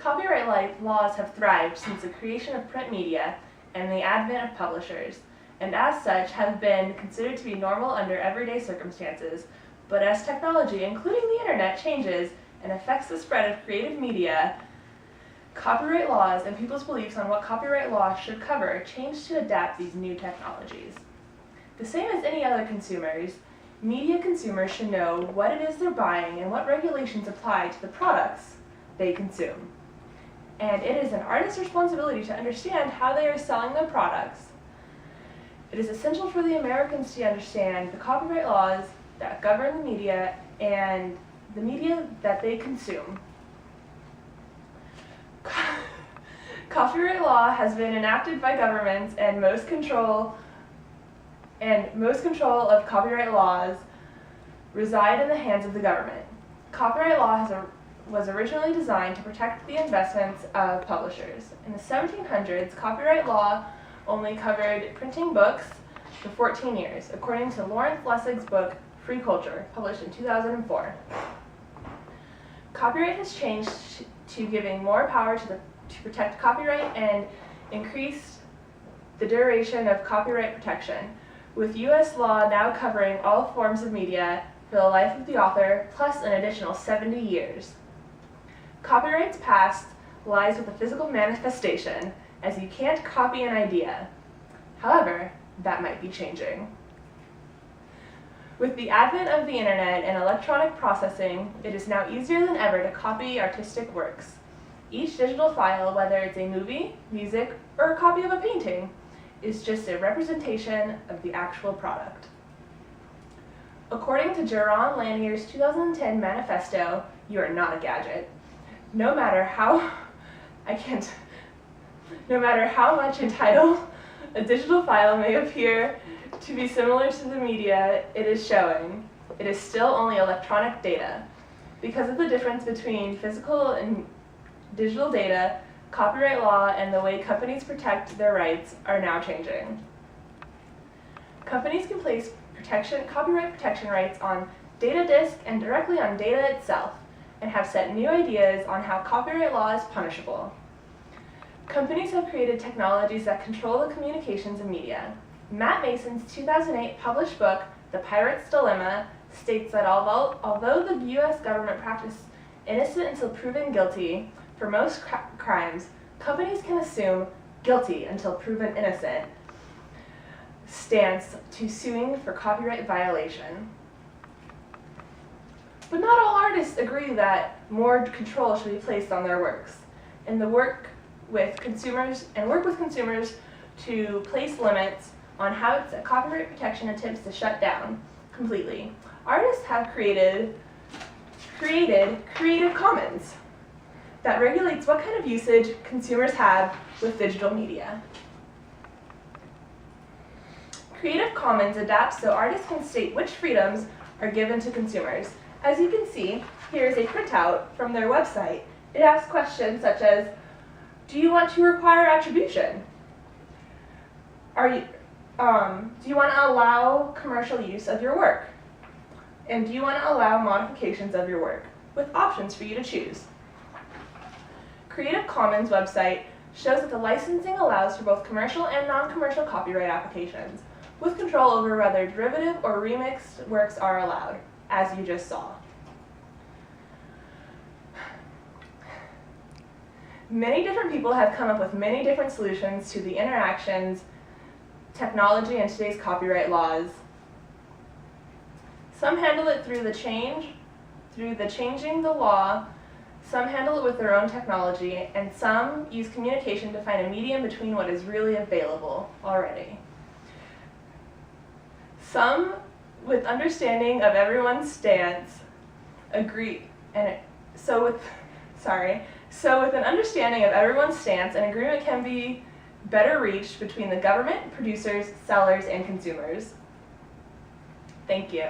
Copyright laws have thrived since the creation of print media and the advent of publishers, and as such have been considered to be normal under everyday circumstances. But as technology, including the internet, changes and affects the spread of creative media, copyright laws and people's beliefs on what copyright law should cover change to adapt these new technologies. The same as any other consumers, media consumers should know what it is they're buying and what regulations apply to the products they consume. And it is an artist's responsibility to understand how they are selling their products. It is essential for the Americans to understand the copyright laws that govern the media and the media that they consume. Copyright law has been enacted by governments, and most control of copyright laws reside in the hands of the government. Copyright law was originally designed to protect the investments of publishers. In the 1700s, copyright law only covered printing books for 14 years, according to Lawrence Lessig's book, Free Culture, published in 2004. Copyright has changed to giving more power to protect copyright and increase the duration of copyright protection, with U.S. law now covering all forms of media for the life of the author, plus an additional 70 years. Copyright's past lies with the physical manifestation, as you can't copy an idea. However, that might be changing. With the advent of the internet and electronic processing, it is now easier than ever to copy artistic works. Each digital file, whether it's a movie, music, or a copy of a painting, is just a representation of the actual product. According to Jaron Lanier's 2010 manifesto, you are not a gadget. No matter how much a title, a digital file may appear to be similar to the media it is showing, it is still only electronic data. Because of the difference between physical and digital data, copyright law and the way companies protect their rights are now changing. Companies can place copyright protection rights on data disk and directly on data itself, and have set new ideas on how copyright law is punishable. Companies have created technologies that control the communications of media. Matt Mason's 2008 published book, The Pirate's Dilemma, states that although the U.S. government practices innocent until proven guilty for most crimes, companies can assume guilty until proven innocent stance to suing for copyright violation. But not all artists agree that more control should be placed on their works, and work with consumers to place limits on how copyright protection attempts to shut down completely. Artists have created Creative Commons that regulates what kind of usage consumers have with digital media. Creative Commons adapts so artists can state which freedoms are given to consumers. As you can see, here is a printout from their website. It asks questions such as, do you want to require attribution? Do you want to allow commercial use of your work? And do you want to allow modifications of your work, with options for you to choose? Creative Commons website shows that the licensing allows for both commercial and non-commercial copyright applications, with control over whether derivative or remixed works are allowed, as you just saw. Many different people have come up with many different solutions to the interactions, technology, and today's copyright laws. Some handle it through changing the law, some handle it with their own technology, and some use communication to find a medium between what is really available already. Some, with understanding of everyone's stance, agree, and so with an understanding of everyone's stance, an agreement can be better reached between the government, producers, sellers, and consumers. Thank you.